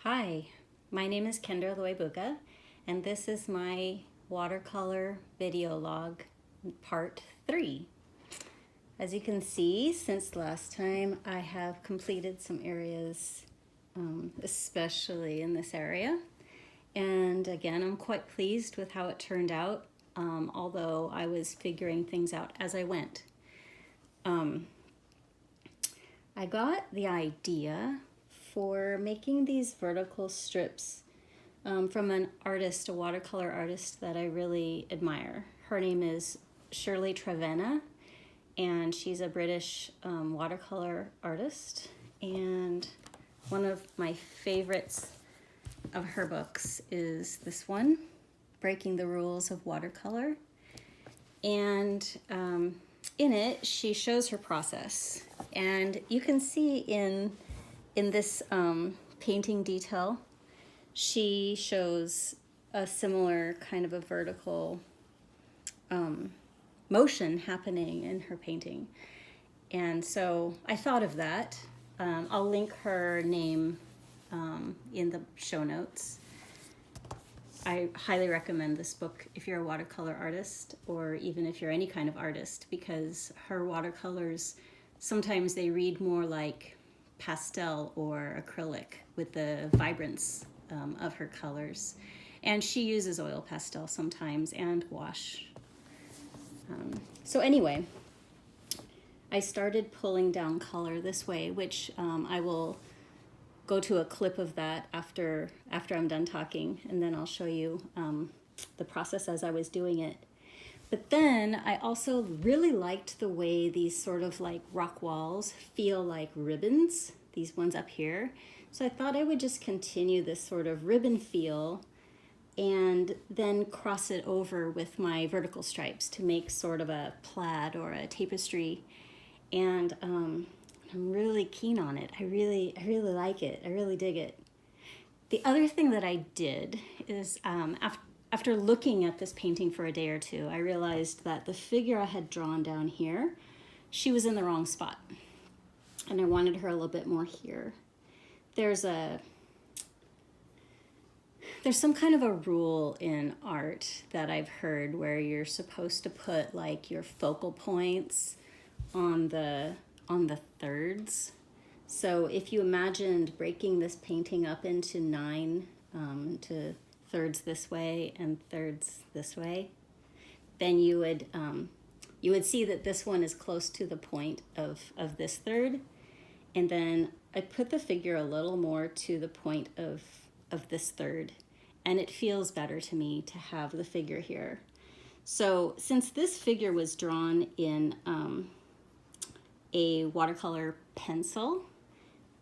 Hi, my name is Kendra Loibuga, and this is my watercolor video log part 3. As you can see, since last time I have completed some areas, especially in this area. And again, I'm quite pleased with how it turned out, although I was figuring things out as I went. I got the idea for making these vertical strips from an artist, a watercolor artist that I really admire. Her name is Shirley Trevenna, and she's a British watercolor artist. And one of my favorites of her books is this one, Breaking the Rules of Watercolor. And in it, she shows her process. And you can see in this painting detail, she shows a similar kind of a vertical motion happening in her painting. And so I thought of that. I'll link her name in the show notes. I highly recommend this book if you're a watercolor artist, or even if you're any kind of artist, because her watercolors, sometimes they read more like pastel or acrylic with the vibrance of her colors. And she uses oil pastel sometimes and gouache. So anyway, I started pulling down color this way, which I will go to a clip of that after I'm done talking, and then I'll show you the process as I was doing it. But then I also really liked the way these sort of like rock walls feel like ribbons, these ones up here. So I thought I would just continue this sort of ribbon feel and then cross it over with my vertical stripes to make sort of a plaid or a tapestry. And I'm really keen on it. I really like it. I really dig it. The other thing that I did is after looking at this painting for a day or two, I realized that the figure I had drawn down here, she was in the wrong spot. And I wanted her a little bit more here. There's some kind of a rule in art that I've heard where you're supposed to put like your focal points on the thirds. So if you imagined breaking this painting up into 9 to thirds this way and thirds this way, then you would see that this one is close to the point of this third. And then I put the figure a little more to the point of this third, and it feels better to me to have the figure here. So since this figure was drawn in a watercolor pencil,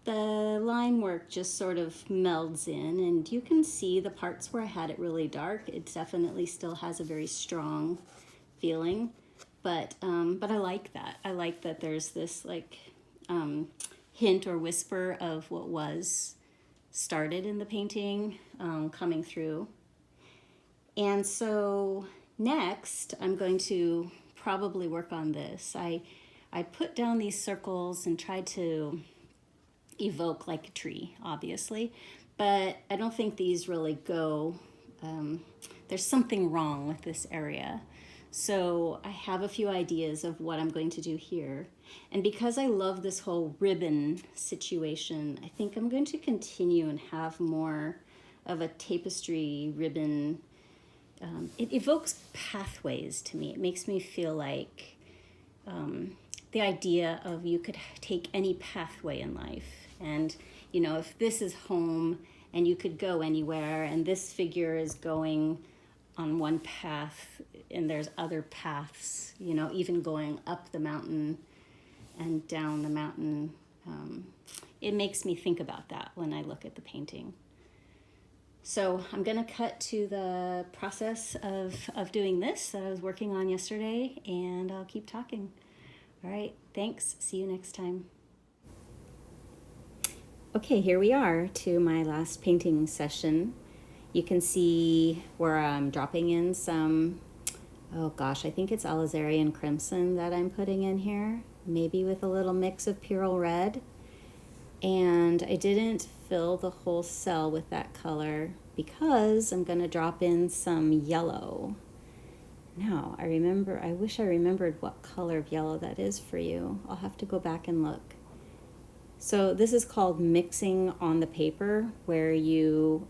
the line work just sort of melds in, and you can see the parts where I had it really dark. It definitely still has a very strong feeling, but I like that. I like that there's this like hint or whisper of what was started in the painting coming through. And so next I'm going to probably work on this. I put down these circles and tried to evoke like a tree, obviously, but I don't think these really go. There's something wrong with this area. So I have a few ideas of what I'm going to do here. And because I love this whole ribbon situation, I think I'm going to continue and have more of a tapestry ribbon. It evokes pathways to me. It makes me feel like the idea of you could take any pathway in life. And, you know, if this is home and you could go anywhere, and this figure is going on one path and there's other paths, you know, even going up the mountain and down the mountain. It makes me think about that when I look at the painting. So I'm going to cut to the process of doing this that I was working on yesterday, and I'll keep talking. All right, thanks. See you next time. Okay, here we are to my last painting session. You can see where I'm dropping in some, oh gosh, I think it's Alizarian Crimson that I'm putting in here, maybe with a little mix of Pyrrole Red. And I didn't fill the whole cell with that color because I'm going to drop in some yellow. Now, I wish I remembered what color of yellow that is for you. I'll have to go back and look. So this is called mixing on the paper, where you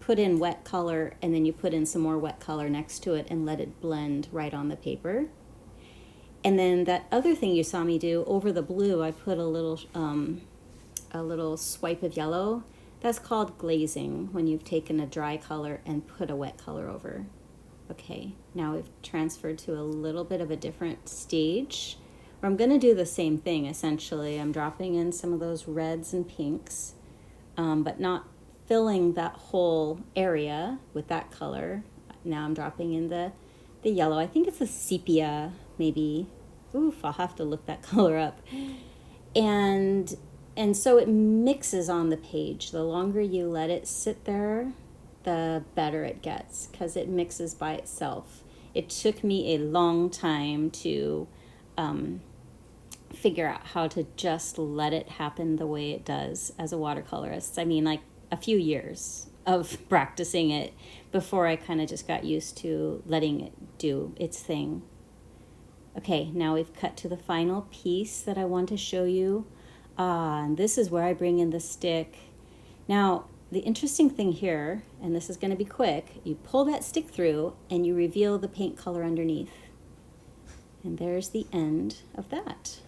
put in wet color and then you put in some more wet color next to it and let it blend right on the paper. And then that other thing you saw me do over the blue, I put a little swipe of yellow. That's called glazing, when you've taken a dry color and put a wet color over. Okay, now we've transferred to a little bit of a different stage, where I'm going to do the same thing essentially. I'm dropping in some of those reds and pinks, but not filling that whole area with that color. Now I'm dropping in the yellow. I think it's a sepia, maybe. Oof, I'll have to look that color up. And so it mixes on the page. The longer you let it sit there, the better it gets, because it mixes by itself. It took me a long time to figure out how to just let it happen the way it does as a watercolorist. I mean, like a few years of practicing it before I kind of just got used to letting it do its thing. Okay, now we've cut to the final piece that I want to show you. And this is where I bring in the stick. Now, the interesting thing here, and this is going to be quick, you pull that stick through and you reveal the paint color underneath. And there's the end of that.